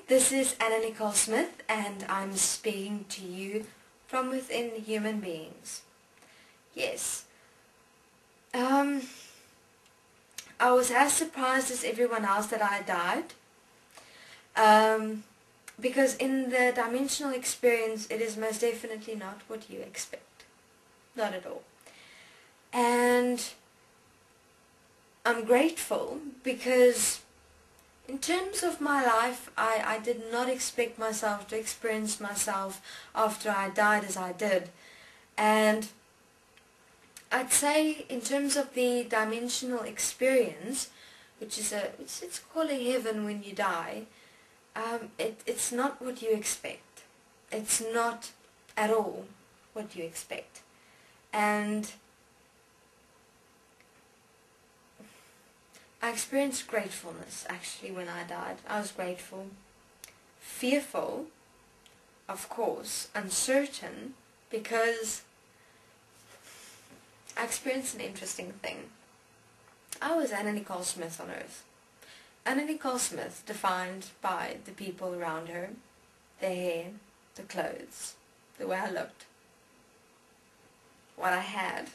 this is Anna Nicole Smith, and I'm speaking to you from within human beings. Yes. I was as surprised as everyone else that I died. Because in the dimensional experience, it is most definitely not what you expect. Not at all. And I'm grateful because in terms of my life, I did not expect myself to experience myself after I died as I did. And I'd say in terms of the dimensional experience, which is it's called a heaven when you die, it's not what you expect. It's not at all what you expect. And I experienced gratefulness actually when I died. I was grateful. Fearful, of course, uncertain, because I experienced an interesting thing. I was Anna Nicole Smith on earth. Anna Nicole Smith defined by the people around her, their hair, the clothes, the way I looked, what I had,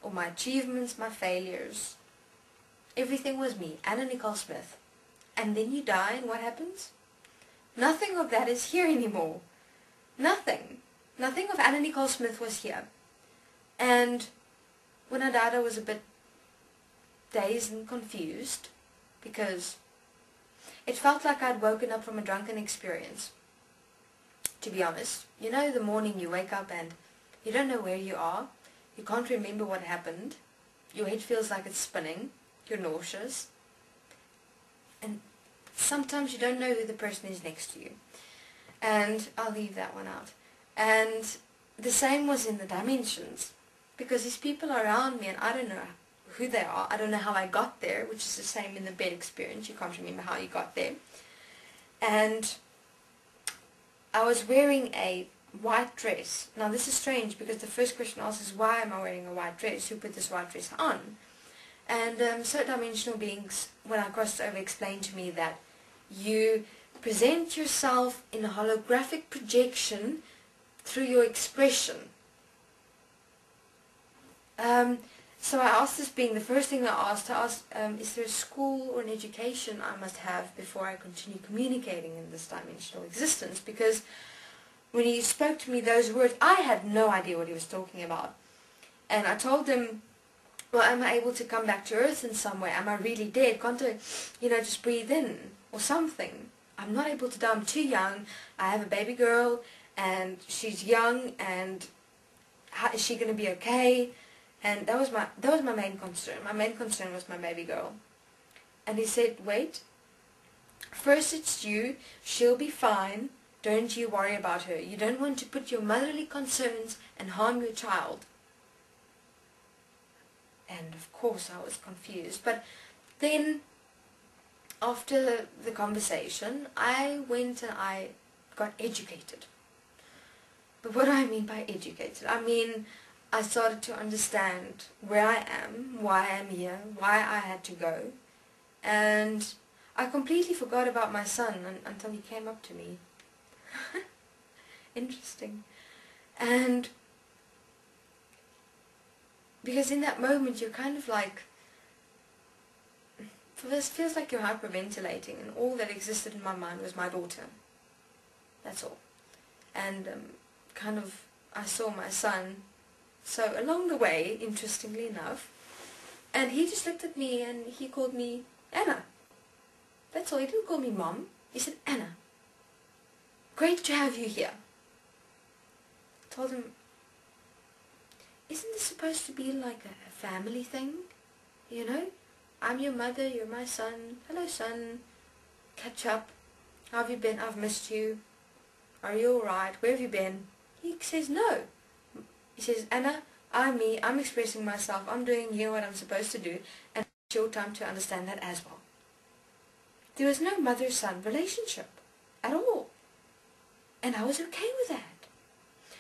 all my achievements, my failures. Everything was me, Anna Nicole Smith. And then you die, and what happens? Nothing of that is here anymore. Nothing. Nothing of Anna Nicole Smith was here. And when I died, I was a bit dazed and confused, because it felt like I'd woken up from a drunken experience, to be honest. You know, the morning you wake up and you don't know where you are, you can't remember what happened, your head feels like it's spinning, you're nauseous, and sometimes you don't know who the person is next to you. And I'll leave that one out. And the same was in the dimensions, because these people are around me and I don't know who they are. I don't know how I got there, which is the same in the bed experience. You can't remember how you got there. And I was wearing a white dress. Now this is strange, because the first question asked is, why am I wearing a white dress? Who put this white dress on? And so dimensional beings, when I crossed over, explained to me that you present yourself in a holographic projection through your expression. So I asked this being, the first thing I asked, is there a school or an education I must have before I continue communicating in this dimensional existence? Because when he spoke to me those words, I had no idea what he was talking about. And I told him, well, am I able to come back to earth in some way? Am I really dead? Can't I, just breathe in or something? I'm not able to die. I'm too young. I have a baby girl and she's young, and how, is she going to be okay? And that was my main concern. My main concern was my baby girl. And he said, wait, first it's you, she'll be fine, don't you worry about her. You don't want to put your motherly concerns and harm your child. And of course I was confused. But then, after the conversation, I went and I got educated. But what do I mean by educated? I mean, I started to understand where I am, why I'm here, why I had to go. And I completely forgot about my son until he came up to me. Interesting. And because in that moment you're kind of like, it feels like you're hyperventilating, and all that existed in my mind was my daughter. That's all. And kind of, I saw my son. So along the way, interestingly enough, and he just looked at me and he called me Anna. That's all. He didn't call me Mom. He said, Anna, great to have you here. I told him, isn't this supposed to be like a family thing? You know? I'm your mother, you're my son. Hello, son. Catch up. How have you been? I've missed you. Are you alright? Where have you been? He says, no. He says, Anna, I'm me, I'm expressing myself, I'm doing here what I'm supposed to do, and it's your time to understand that as well. There was no mother-son relationship at all. And I was okay with that.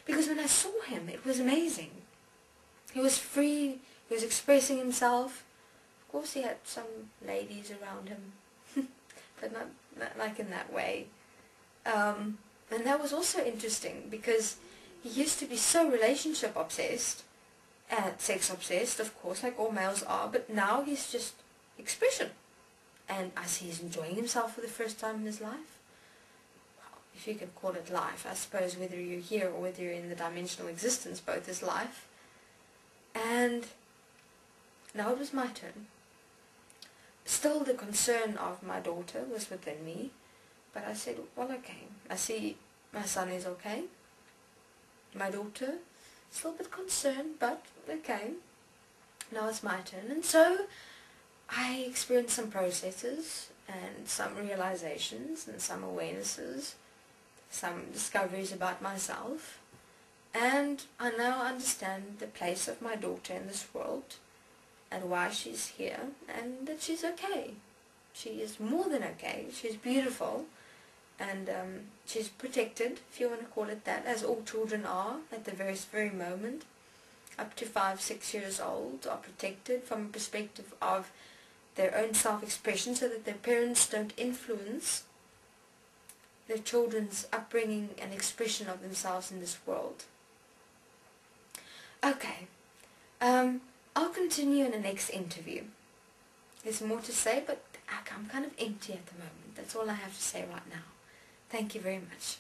Because when I saw him, it was amazing. He was free, he was expressing himself. Of course he had some ladies around him. but not like in that way. And that was also interesting because he used to be so relationship obsessed and sex obsessed, of course, like all males are, but now he's just expression. And I see he's enjoying himself for the first time in his life. Well, if you can call it life, I suppose whether you're here or whether you're in the dimensional existence, both is life. And now it was my turn. Still the concern of my daughter was within me, but I said, well, okay, I see my son is okay. My daughter, still a bit concerned, but okay. Now it's my turn. And so I experienced some processes and some realizations and some awarenesses, some discoveries about myself. And I now understand the place of my daughter in this world and why she's here and that she's okay. She is more than okay. She's beautiful and she's protected, if you want to call it that, as all children are at the very moment. Up to 5-6 years old are protected from a perspective of their own self-expression so that their parents don't influence their children's upbringing and expression of themselves in this world. Okay, I'll continue in the next interview. There's more to say, but I'm kind of empty at the moment. That's all I have to say right now. Thank you very much.